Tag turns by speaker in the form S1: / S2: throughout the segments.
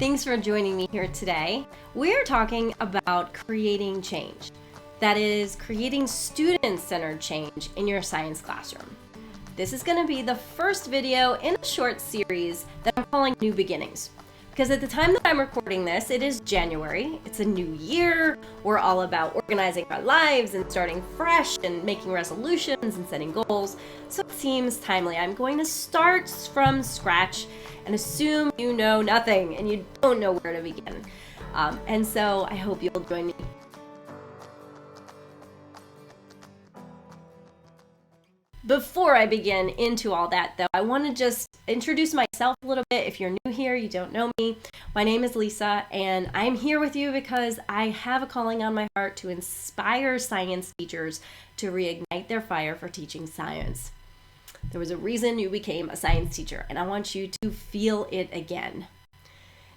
S1: Thanks for joining me here today. We're talking about creating change. That is, creating student-centered change in your science classroom. This is going to be the first video in a short series that I'm calling New Beginnings. Because at the time that I'm recording this, it is January. It's a new year. We're all about organizing our lives and starting fresh and making resolutions and setting goals. So it seems timely. I'm going to start from scratch and assume you know nothing and you don't know where to begin. And so I hope you'll join me. Before I begin into all that, though, I want to just introduce myself a little bit. If you're new here, you don't know me, my name is Lisa, and I'm here with you because I have a calling on my heart to inspire science teachers to reignite their fire for teaching science. There was a reason you became a science teacher, and I want you to feel it again.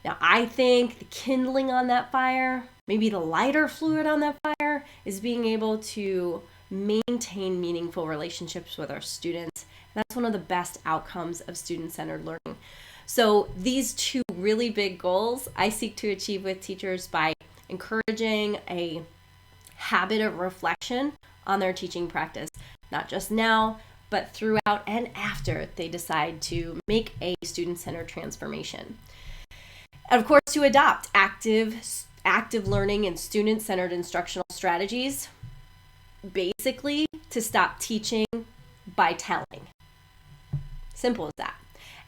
S1: Now, I think the kindling on that fire, maybe the lighter fluid on that fire, is being able to maintain meaningful relationships with our students. That's one of the best outcomes of student-centered learning. So these two really big goals I seek to achieve with teachers by encouraging a habit of reflection on their teaching practice, not just now, but throughout and after they decide to make a student-centered transformation. And of course, to adopt active learning and student-centered instructional strategies, basically to stop teaching by telling. Simple as that.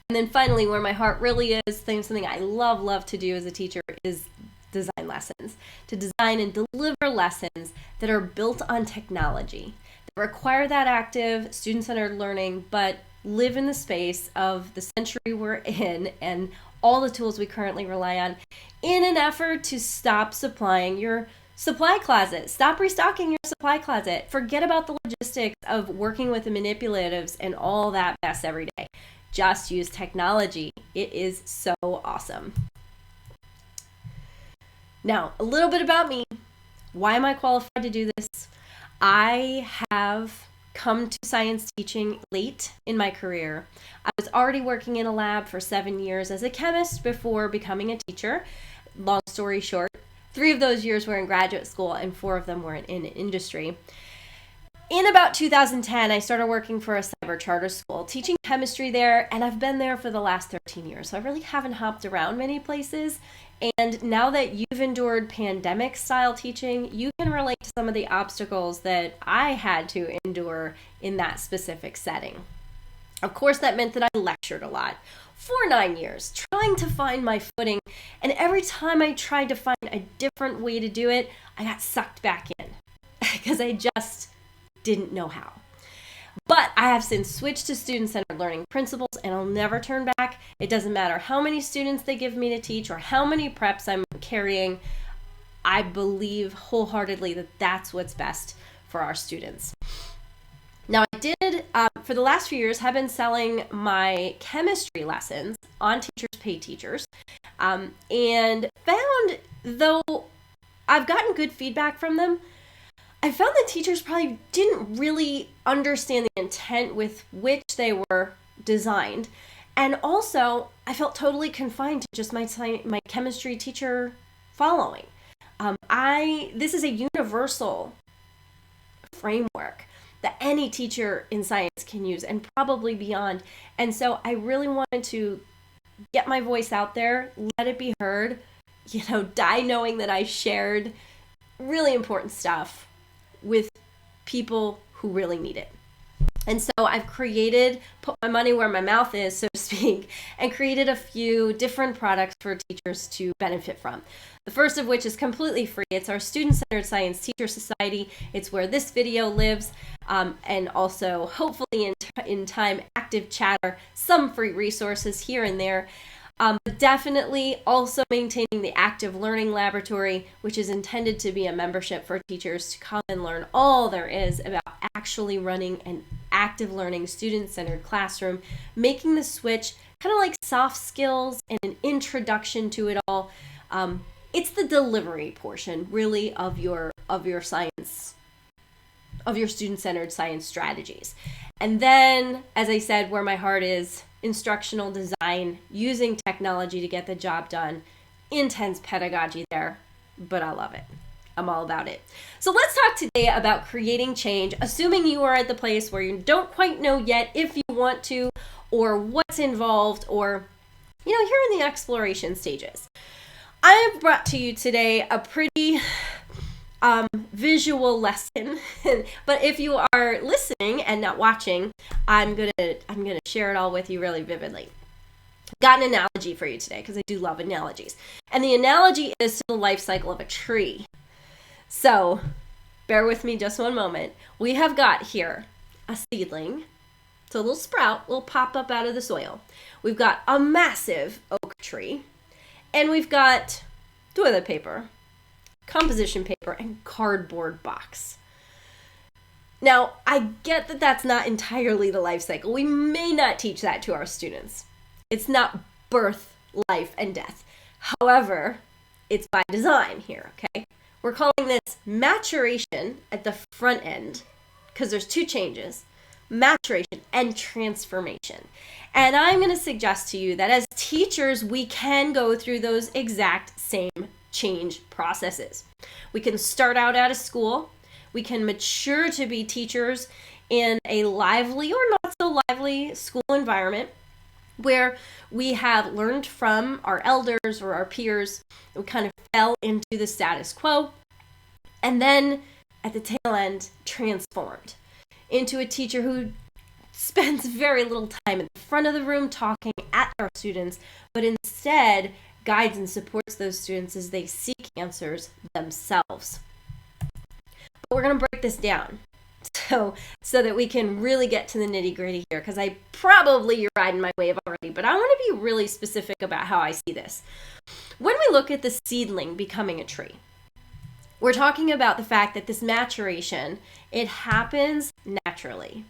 S1: And then finally, where my heart really is, something I love to do as a teacher is design lessons. To design and deliver lessons that are built on technology, that require that active student-centered learning, but live in the space of the century we're in and all the tools we currently rely on in an effort to stop supplying your supply closet. Stop restocking your supply closet. Forget about the logistics of working with the manipulatives and all that mess every day. Just use technology. It is so awesome. Now, a little bit about me. Why am I qualified to do this? I have come to science teaching late in my career. I was already working in a lab for 7 years as a chemist before becoming a teacher. Long story short, 3 of those years were in graduate school and 4 of them were in industry. In about 2010, I started working for a cyber charter school, teaching chemistry there, and I've been there for the last 13 years. So I really haven't hopped around many places. And now that you've endured pandemic-style teaching, you can relate to some of the obstacles that I had to endure in that specific setting. Of course, that meant that I lectured a lot for 9 years, trying to find my footing. And every time I tried to find a different way to do it, I got sucked back in because I just didn't know how. But I have since switched to student-centered learning principles, and I'll never turn back. It doesn't matter how many students they give me to teach or how many preps I'm carrying. I believe wholeheartedly that that's what's best for our students. Now, I did, for the last few years, have been selling my chemistry lessons on Teachers Pay Teachers, and found, though I've gotten good feedback from them, I found that teachers probably didn't really understand the intent with which they were designed. And also, I felt totally confined to just my chemistry teacher following. This is a universal framework that any teacher in science can use and probably beyond. And so I really wanted to get my voice out there, let it be heard, die knowing that I shared really important stuff with people who really need it. And so I've put my money where my mouth is, so to speak, and created a few different products for teachers to benefit from. The first of which is completely free. It's our Student-Centered Science Teacher Society. It's where this video lives, and also hopefully in time, active chatter, some free resources here and there. But definitely also maintaining the active learning laboratory, which is intended to be a membership for teachers to come and learn all there is about actually running an active learning student-centered classroom, making the switch kind of like soft skills and an introduction to it all. It's the delivery portion really of your science, of your student-centered science strategies. And then, as I said, where my heart is, instructional design, using technology to get the job done, intense pedagogy there, but I love it. I'm all about it. So let's talk today about creating change, assuming you are at the place where you don't quite know yet if you want to, or what's involved, or, you're in the exploration stages. I have brought to you today a pretty visual lesson, but if you are listening and not watching, I'm gonna share it all with you really vividly. Got an analogy for you today because I do love analogies, and the analogy is to the life cycle of a tree. So, bear with me just one moment. We have got here a seedling, so a little sprout will pop up out of the soil. We've got a massive oak tree, and we've got toilet paper, composition paper, and cardboard box. Now, I get that that's not entirely the life cycle. We may not teach that to our students. It's not birth, life, and death. However, it's by design here, okay? We're calling this maturation at the front end because there's two changes, maturation and transformation. And I'm going to suggest to you that as teachers, we can go through those exact same change processes. We can start out at a school. We can mature to be teachers in a lively or not so lively school environment where we have learned from our elders or our peers. We kind of fell into the status quo, and then at the tail end transformed into a teacher who spends very little time in the front of the room talking at our students, but instead guides and supports those students as they seek answers themselves. But we're going to break this down so that we can really get to the nitty-gritty here, because you're riding my wave already, but I want to be really specific about how I see this. When we look at the seedling becoming a tree, we're talking about the fact that this maturation, it happens naturally.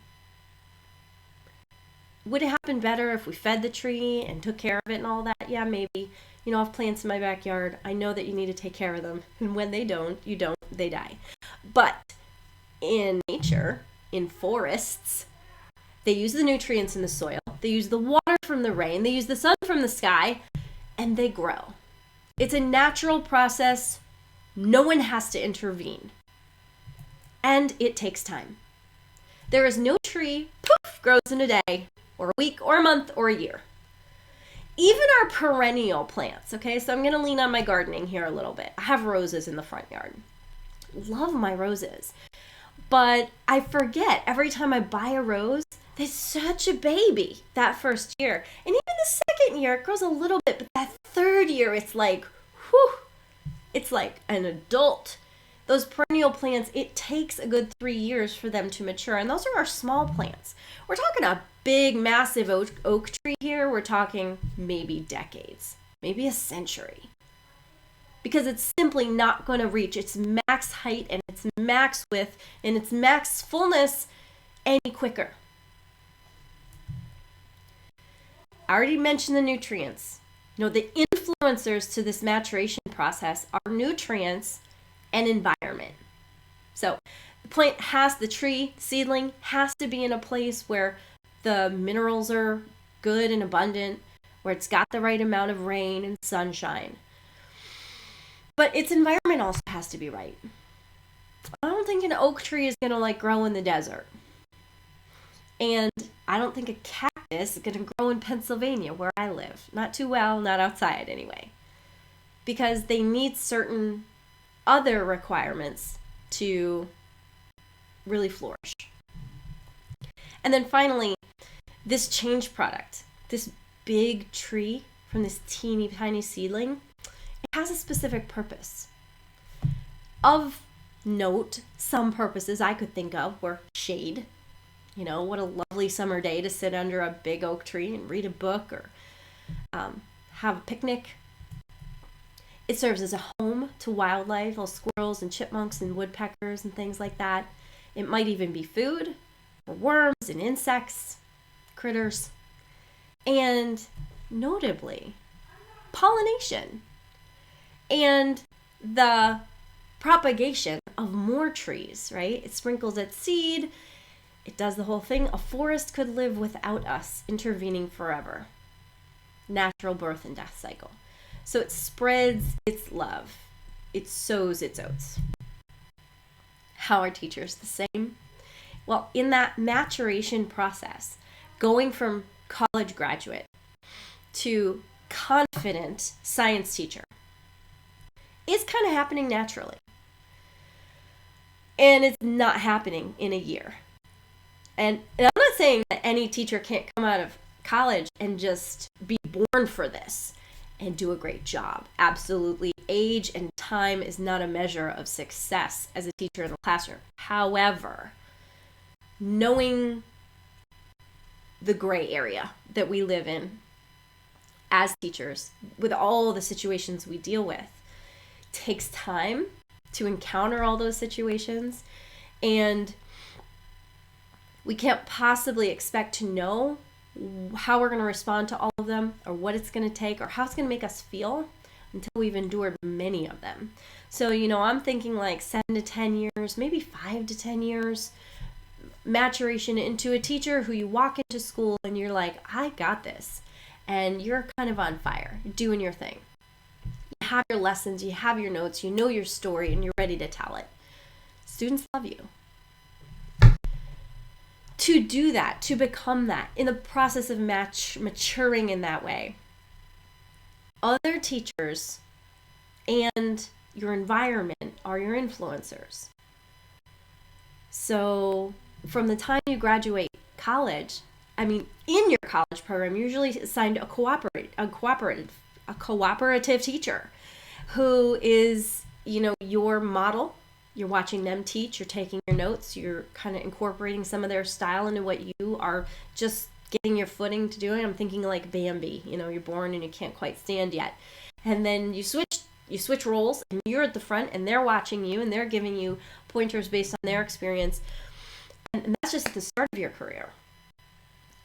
S1: Would it happen better if we fed the tree and took care of it and all that? Yeah, maybe. I have plants in my backyard. I know that you need to take care of them. And when they don't, they die. But in nature, in forests, they use the nutrients in the soil. They use the water from the rain. They use the sun from the sky, and they grow. It's a natural process. No one has to intervene. And it takes time. There is no tree, poof, grows in a day, or a week, or a month, or a year. Even our perennial plants, okay? So I'm going to lean on my gardening here a little bit. I have roses in the front yard. Love my roses. But I forget every time I buy a rose, they're such a baby that first year. And even the second year, it grows a little bit. But that third year, it's like, whew, it's like an adult. Those perennial plants, it takes a good 3 years for them to mature. And those are our small plants. We're talking a big, massive oak tree here. We're talking maybe decades, maybe a century. Because it's simply not going to reach its max height and its max width and its max fullness any quicker. I already mentioned the nutrients. The influencers to this maturation process are nutrients and environment. So the tree, seedling, has to be in a place where the minerals are good and abundant, where it's got the right amount of rain and sunshine. But its environment also has to be right. I don't think an oak tree is going to grow in the desert. And I don't think a cactus is going to grow in Pennsylvania where I live. Not too well, not outside anyway. Because they need certain other requirements to really flourish. And then finally, this change product, this big tree from this teeny tiny seedling, it has a specific purpose. Of note, some purposes I could think of were shade. What a lovely summer day to sit under a big oak tree and read a book or have a picnic. It serves as a home to wildlife, little squirrels and chipmunks and woodpeckers and things like that. It might even be food for worms and insects, critters, and notably, pollination and the propagation of more trees, right? It sprinkles its seed. It does the whole thing. A forest could live without us intervening forever. Natural birth and death cycle. So So it spreads its love. It sows its oats. How are teachers the same? Well, in that maturation process, going from college graduate to confident science teacher is kind of happening naturally. And it's not happening in a year. And I'm not saying that any teacher can't come out of college and just be born for this and do a great job. Absolutely. Age and time is not a measure of success as a teacher in the classroom. However, knowing the gray area that we live in as teachers, with all the situations we deal with, takes time to encounter all those situations, and we can't possibly expect to know how we're going to respond to all of them, or what it's going to take, or how it's going to make us feel until we've endured many of them. So, I'm thinking like 7 to 10 years, maybe 5 to 10 years maturation into a teacher who you walk into school and you're like, I got this. And you're kind of on fire, doing your thing. You have your lessons, you have your notes, you know your story, and you're ready to tell it. Students love you. To do that, to become that, in the process of maturing in that way, other teachers and your environment are your influencers. So from the time you graduate college, in your college program, you're usually assigned a cooperative teacher who is, your model. You're watching them teach, you're taking your notes, you're kind of incorporating some of their style into what you are just getting your footing to doing. I'm thinking like Bambi, you're born and you can't quite stand yet. And then you switch roles, and you're at the front and they're watching you and they're giving you pointers based on their experience. And that's just the start of your career.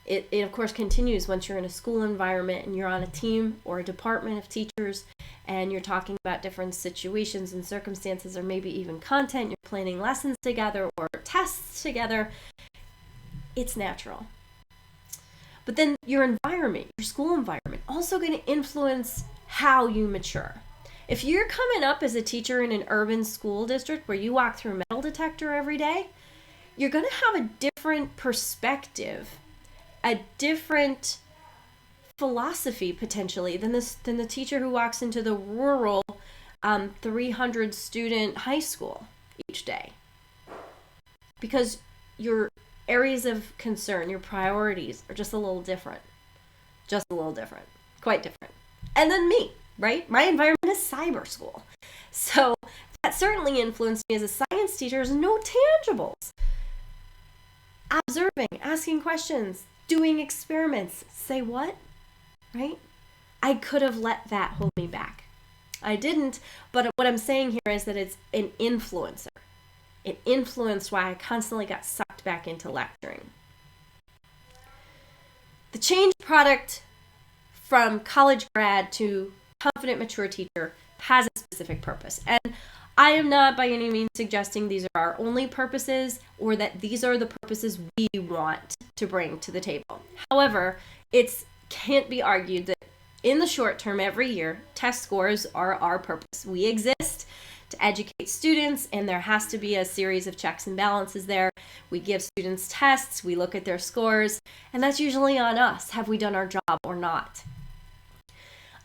S1: It of course continues once you're in a school environment and you're on a team or a department of teachers and you're talking about different situations and circumstances, or maybe even content. You're planning lessons together or tests together. It's natural. But then your environment, your school environment, also going to influence how you mature. If you're coming up as a teacher in an urban school district where you walk through a metal detector every day, you're going to have a different perspective, a different philosophy potentially than the teacher who walks into the rural 300 student high school each day. Because your areas of concern, your priorities are just a little different. Quite different. And then me, right? My environment is cyber school. So that certainly influenced me as a science teacher. There's no tangibles. Observing, asking questions, doing experiments. Say what? Right? I could have let that hold me back. I didn't, but what I'm saying here is that it's an influencer. It influenced why I constantly got sucked back into lecturing. The change product from college grad to confident, mature teacher has a specific purpose. And I am not by any means suggesting these are our only purposes or that these are the purposes we want to bring to the table. However, it can't be argued that in the short term, every year, test scores are our purpose. We exist to educate students, and there has to be a series of checks and balances there. We give students tests, we look at their scores, and that's usually on us. Have we done our job or not?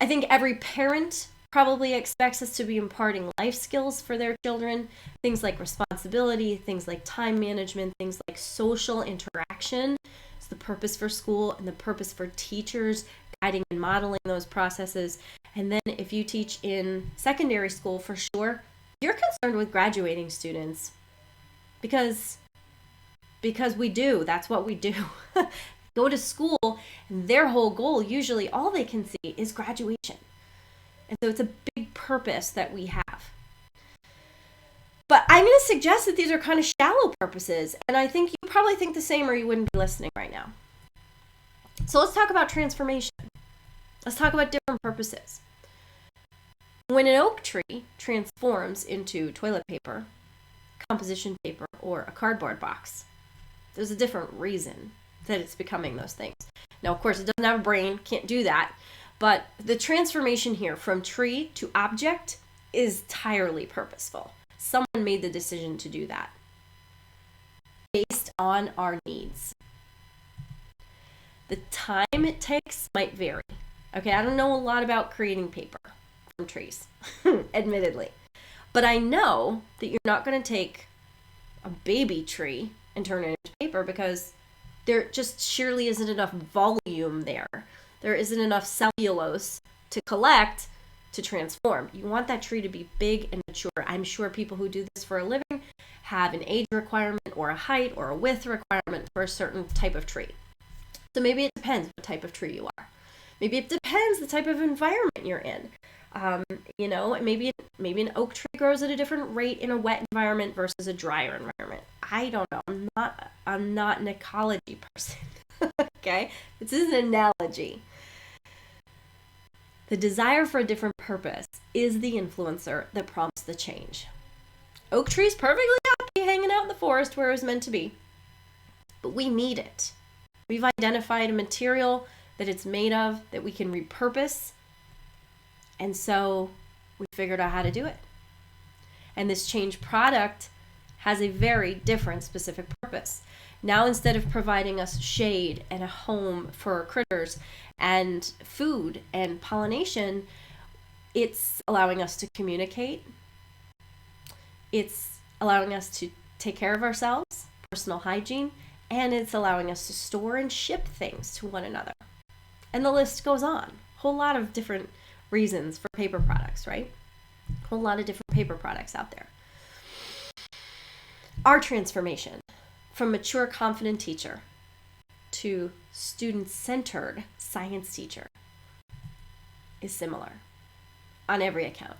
S1: I think every parent probably expects us to be imparting life skills for their children, things like responsibility, things like time management, things like social interaction. It's the purpose for school and the purpose for teachers, guiding and modeling those processes. And then if you teach in secondary school, for sure, you're concerned with graduating students because we do. That's what we do. Go to school, and their whole goal, usually all they can see is graduation. And so it's a big purpose that we have. But I'm going to suggest that these are kind of shallow purposes, and I think you probably think the same or you wouldn't be listening right now. So let's talk about transformation. Let's talk about different purposes. When an oak tree transforms into toilet paper, composition paper, or a cardboard box, there's a different reason that it's becoming those things. Now, of course, it doesn't have a brain, can't do that, But the transformation here from tree to object is entirely purposeful. Someone made the decision to do that based on our needs. The time it takes might vary. Okay, I don't know a lot about creating paper from trees, admittedly. But I know that you're not going to take a baby tree and turn it into paper because there just surely isn't enough volume there. There isn't enough cellulose to collect to transform. You want that tree to be big and mature. I'm sure people who do this for a living have an age requirement or a height or a width requirement for a certain type of tree. So maybe it depends what type of tree you are. Maybe it depends the type of environment you're in. Maybe an oak tree grows at a different rate in a wet environment versus a drier environment. I don't know. I'm not an ecology person. Okay? This is an analogy. The desire for a different purpose is the influencer that prompts the change. Oak tree's perfectly happy hanging out in the forest where it was meant to be. But we need it. We've identified a material that it's made of that we can repurpose. And so we figured out how to do it. And this change product has a very different specific purpose. Now, instead of providing us shade and a home for critters and food and pollination, it's allowing us to communicate. It's allowing us to take care of ourselves, personal hygiene, and it's allowing us to store and ship things to one another. And the list goes on. A whole lot of different reasons for paper products, right? A whole lot of different paper products out there. Our transformation from mature, confident teacher to student-centered science teacher is similar on every account.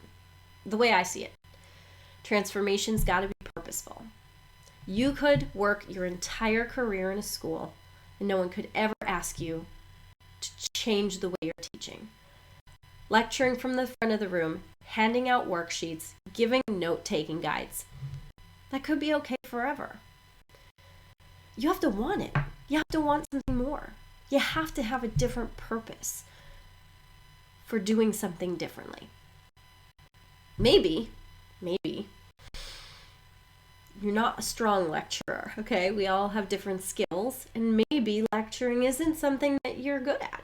S1: The way I see it, transformation's got to be purposeful. You could work your entire career in a school and no one could ever ask you to change the way you're teaching. Lecturing from the front of the room, handing out worksheets, giving note-taking guides. That could be okay forever. You have to want it. You have to want something more. You have to have a different purpose for doing something differently. Maybe you're not a strong lecturer, okay? We all have different skills, and maybe lecturing isn't something that you're good at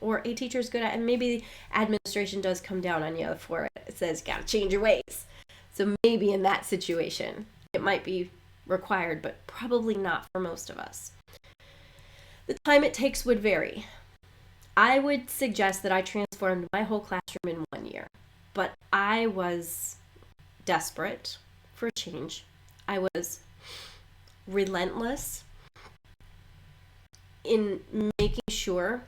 S1: or a teacher's good at, and maybe administration does come down on you for it. It says you gotta change your ways. So maybe in that situation, it might be required, but probably not for most of us. The time it takes would vary. I would suggest that I transformed my whole classroom in 1 year, but I was desperate for change. I was relentless in making sure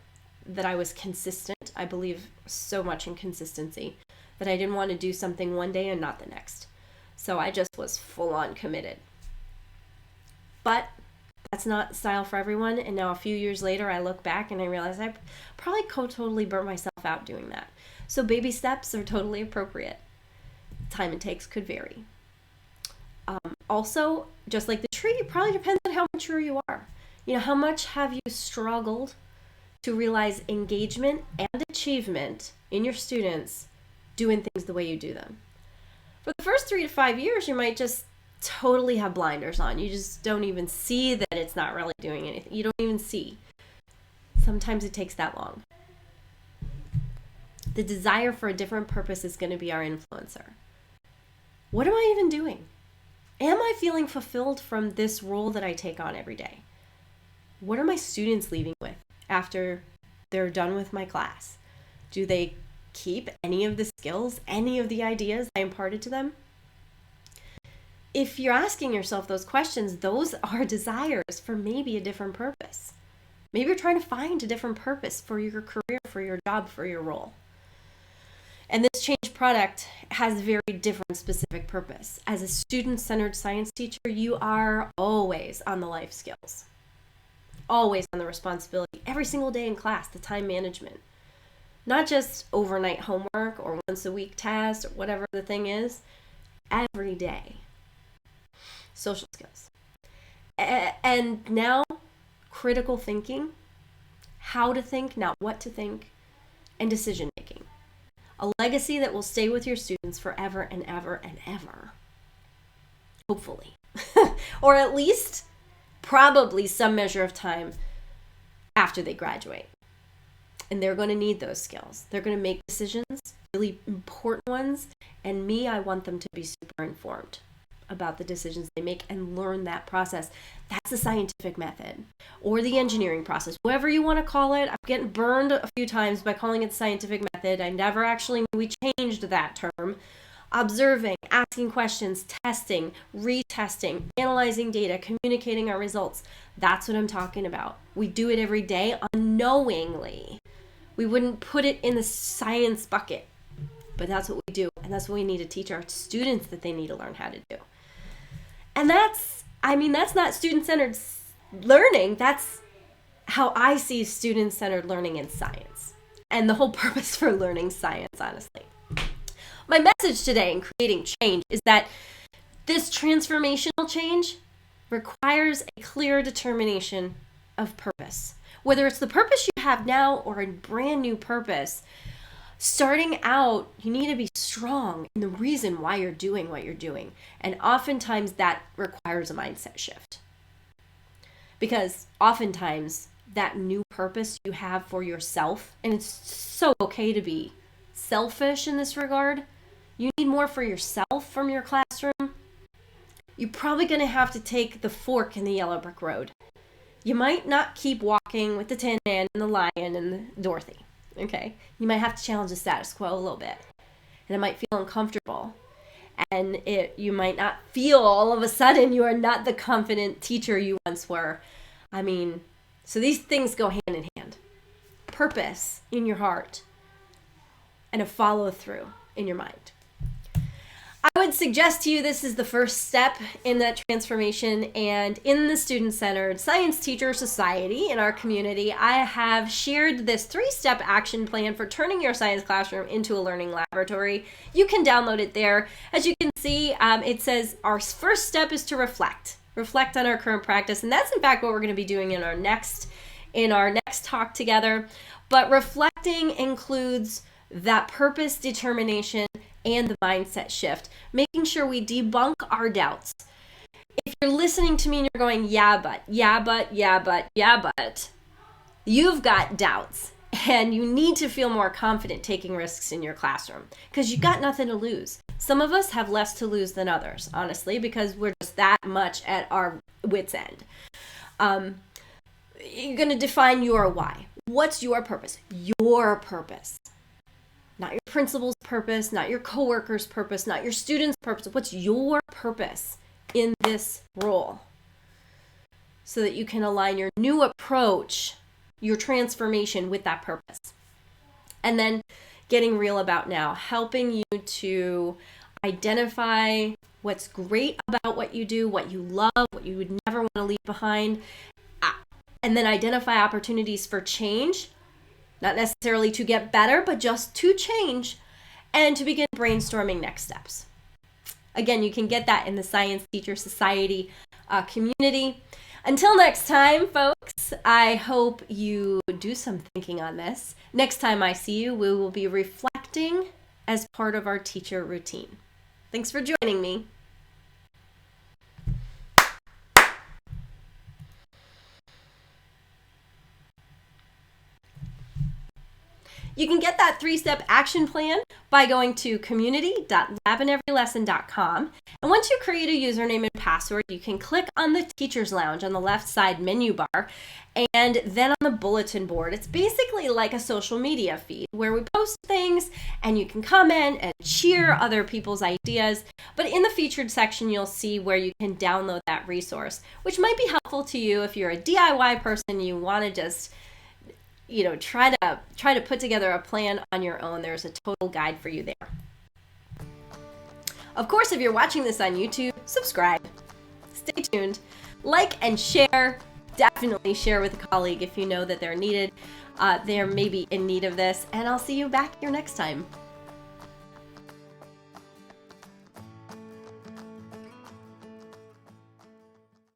S1: that I was consistent. I believe so much in consistency that I didn't want to do something one day and not the next. So I just was full on committed. But that's not style for everyone. And now a few years later, I look back and I realize I probably totally burnt myself out doing that. So baby steps are totally appropriate. Time it takes could vary. Also, just like the tree, it probably depends on how mature you are. How much have you struggled to realize engagement and achievement in your students doing things the way you do them? For the first 3 to 5 years, you might just totally have blinders on. You just don't even see that it's not really doing anything. You don't even see. Sometimes it takes that long. The desire for a different purpose is going to be our influencer. What am I even doing? Am I feeling fulfilled from this role that I take on every day? What are my students leaving with after they're done with my class? Do they keep any of the skills, any of the ideas I imparted to them? If you're asking yourself those questions, those are desires for maybe a different purpose. Maybe you're trying to find a different purpose for your career, for your job, for your role. And this change product has very different specific purpose. As a student-centered science teacher, you are always on the life skills, always on the responsibility, every single day in class, the time management. Not just overnight homework or once a week tasks or whatever the thing is, every day. Social skills. And now, critical thinking, how to think, not what to think, and decision making. A legacy that will stay with your students forever and ever and ever. Hopefully. Or at least probably some measure of time after they graduate. And they're going to need those skills. They're going to make decisions, really important ones. And me, I want them to be super informed about the decisions they make and learn that process. That's the scientific method or the engineering process, whatever you want to call it. I'm getting burned a few times by calling it the scientific method. I never actually, we changed that term. Observing, asking questions, testing, retesting, analyzing data, communicating our results. That's what I'm talking about. We do it every day unknowingly. We wouldn't put it in the science bucket, but that's what we do. And that's what we need to teach our students that they need to learn how to do. And that's not student-centered learning. That's how I see student-centered learning in science and the whole purpose for learning science, honestly. My message today in creating change is that this transformational change requires a clear determination of purpose. Whether it's the purpose you have now or a brand new purpose, starting out, you need to be strong in the reason why you're doing what you're doing. And oftentimes that requires a mindset shift. Because oftentimes that new purpose you have for yourself, and it's so okay to be selfish in this regard, you need more for yourself from your classroom, you're probably going to have to take the fork in the yellow brick road. You might not keep walking with the Tin Man and the Lion and the Dorothy. Okay, you might have to challenge the status quo a little bit, and it might feel uncomfortable, and you might not feel all of a sudden you are not the confident teacher you once were. So these things go hand in hand. Purpose in your heart and a follow through in your mind. I would suggest to you this is the first step in that transformation, and in the Student-Centered Science Teacher Society in our community, I have shared this 3-step action plan for turning your science classroom into a learning laboratory. You can download it there. As you can see, it says our first step is to reflect on our current practice, and that's in fact what we're going to be doing in our next talk together. But reflecting includes that purpose, determination, and the mindset shift, making sure we debunk our doubts. If you're listening to me and you're going, yeah, but, you've got doubts and you need to feel more confident taking risks in your classroom because you've got nothing to lose. Some of us have less to lose than others, honestly, because we're just that much at our wit's end. You're going to define your why. What's your purpose? Your purpose. Not your principal's purpose, not your coworker's purpose, not your student's purpose. What's your purpose in this role? So that you can align your new approach, your transformation with that purpose. And then getting real about now, helping you to identify what's great about what you do, what you love, what you would never want to leave behind, and then identify opportunities for change. Not necessarily to get better, but just to change and to begin brainstorming next steps. Again, you can get that in the Science Teacher Society community. Until next time, folks, I hope you do some thinking on this. Next time I see you, we will be reflecting as part of our teacher routine. Thanks for joining me. You can get that 3-step action plan by going to community.labineverylesson.com. And once you create a username and password, you can click on the Teacher's Lounge on the left side menu bar and then on the bulletin board. It's basically like a social media feed where we post things and you can comment and cheer other people's ideas. But in the featured section, you'll see where you can download that resource, which might be helpful to you if you're a DIY person, you want to just try to put together a plan on your own. There's a total guide for you there. Of course, if you're watching this on YouTube, subscribe. Stay tuned. Like and share. Definitely share with a colleague if you know that they're maybe in need of this. And I'll see you back here next time.